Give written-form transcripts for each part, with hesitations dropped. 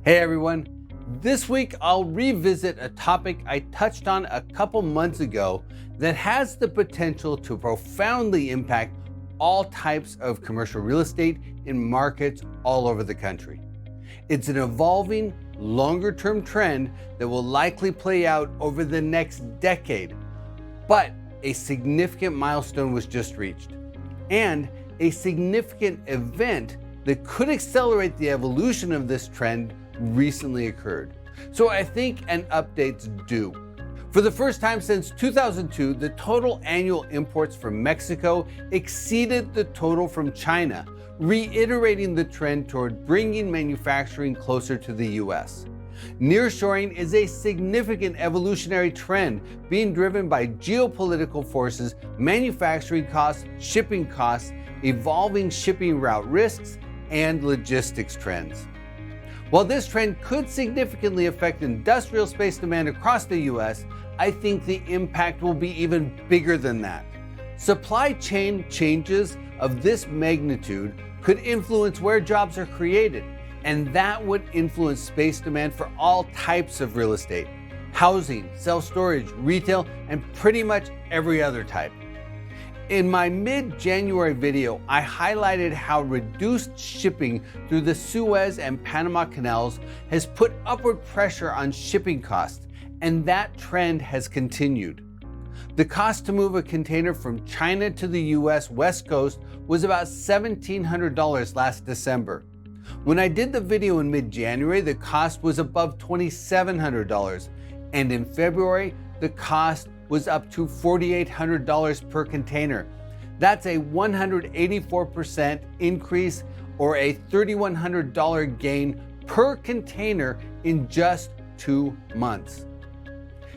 Hey everyone, this week I'll revisit a topic I touched on a couple months ago that has the potential to profoundly impact all types of commercial real estate in markets all over the country. It's an evolving, longer-term trend that will likely play out over the next decade, but a significant milestone was just reached, and a significant event that could accelerate the evolution of this trend recently occurred. So I think an update's due. For the first time since 2002, the total annual imports from Mexico exceeded the total from China, reiterating the trend toward bringing manufacturing closer to the US. Nearshoring is a significant evolutionary trend being driven by geopolitical forces, manufacturing costs, shipping costs, evolving shipping route risks, and logistics trends. While this trend could significantly affect industrial space demand across the US, I think the impact will be even bigger than that. Supply chain changes of this magnitude could influence where jobs are created, and that would influence space demand for all types of real estate: housing, self-storage, retail, and pretty much every other type. In my mid-January video, I highlighted how reduced shipping through the Suez and Panama canals has put upward pressure on shipping costs, and that trend has continued. The cost to move a container from China to the US West Coast was about $1,700 last December. When I did the video in mid-January, the cost was above $2,700, and in February, the cost was up to $4,800 per container. That's a 184% increase, or a $3,100 gain per container in just 2 months.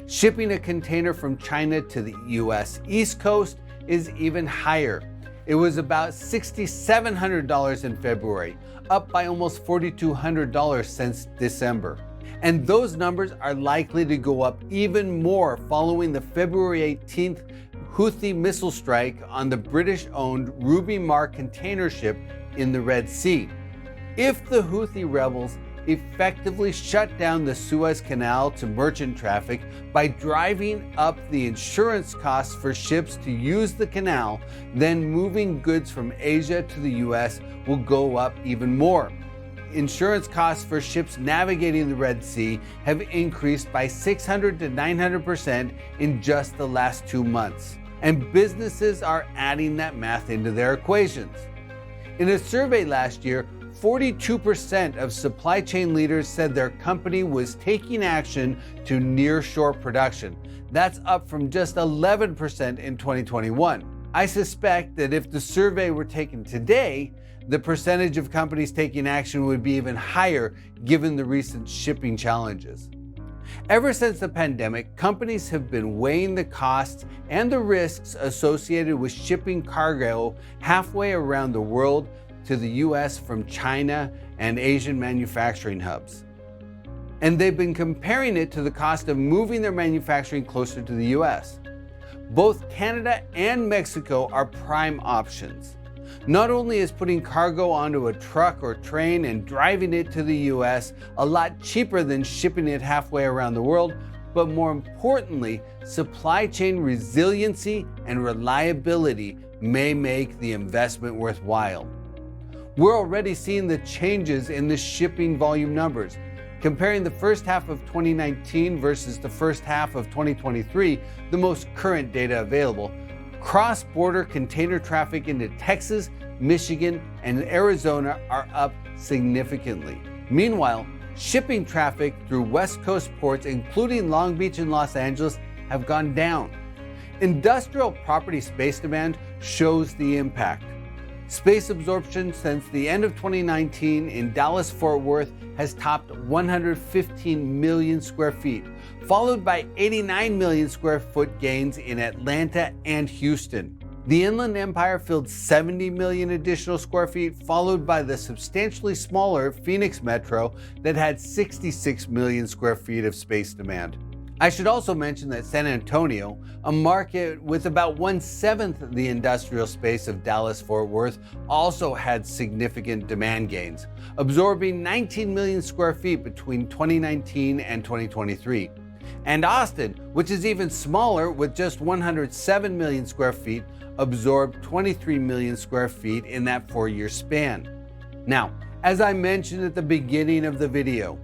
Shipping a container from China to the US East Coast is even higher. It was about $6,700 in February, up by almost $4,200 since December. And those numbers are likely to go up even more following the February 18th Houthi missile strike on the British-owned Ruby Mar container ship in the Red Sea. If the Houthi rebels effectively shut down the Suez Canal to merchant traffic by driving up the insurance costs for ships to use the canal, then moving goods from Asia to the US will go up even more. Insurance costs for ships navigating the Red Sea have increased by 600 to 900% in just the last 2 months. And businesses are adding that math into their equations. In a survey last year, 42% of supply chain leaders said their company was taking action to nearshore production. That's up from just 11% in 2021. I suspect that if the survey were taken today, the percentage of companies taking action would be even higher given the recent shipping challenges. Ever since the pandemic, companies have been weighing the costs and the risks associated with shipping cargo halfway around the world to the US from China and Asian manufacturing hubs. And they've been comparing it to the cost of moving their manufacturing closer to the US. Both Canada and Mexico are prime options. Not only is putting cargo onto a truck or train and driving it to the US a lot cheaper than shipping it halfway around the world, but more importantly, supply chain resiliency and reliability may make the investment worthwhile. We're already seeing the changes in the shipping volume numbers. Comparing the first half of 2019 versus the first half of 2023, the most current data available, cross-border container traffic into Texas, Michigan, and Arizona are up significantly. Meanwhile, shipping traffic through West Coast ports, including Long Beach and Los Angeles, have gone down. Industrial property space demand shows the impact. Space absorption since the end of 2019 in Dallas-Fort Worth has topped 115 million square feet, followed by 89 million square foot gains in Atlanta and Houston. The Inland Empire filled 70 million additional square feet, followed by the substantially smaller Phoenix Metro that had 66 million square feet of space demand. I should also mention that San Antonio, a market with about 1/7 the industrial space of Dallas-Fort Worth, also had significant demand gains, absorbing 19 million square feet between 2019 and 2023. And Austin, which is even smaller with just 107 million square feet, absorbed 23 million square feet in that 4-year span. Now, as I mentioned at the beginning of the video,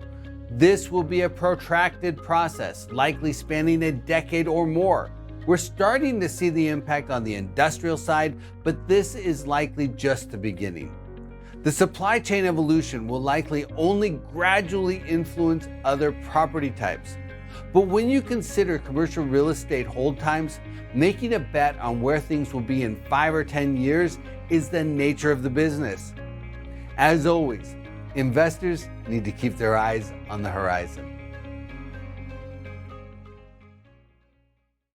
this will be a protracted process, likely spanning a decade or more. We're starting to see the impact on the industrial side, but this is likely just the beginning. The supply chain evolution will likely only gradually influence other property types. But when you consider commercial real estate hold times, making a bet on where things will be in 5 or 10 years is the nature of the business. As always, investors need to keep their eyes on the horizon.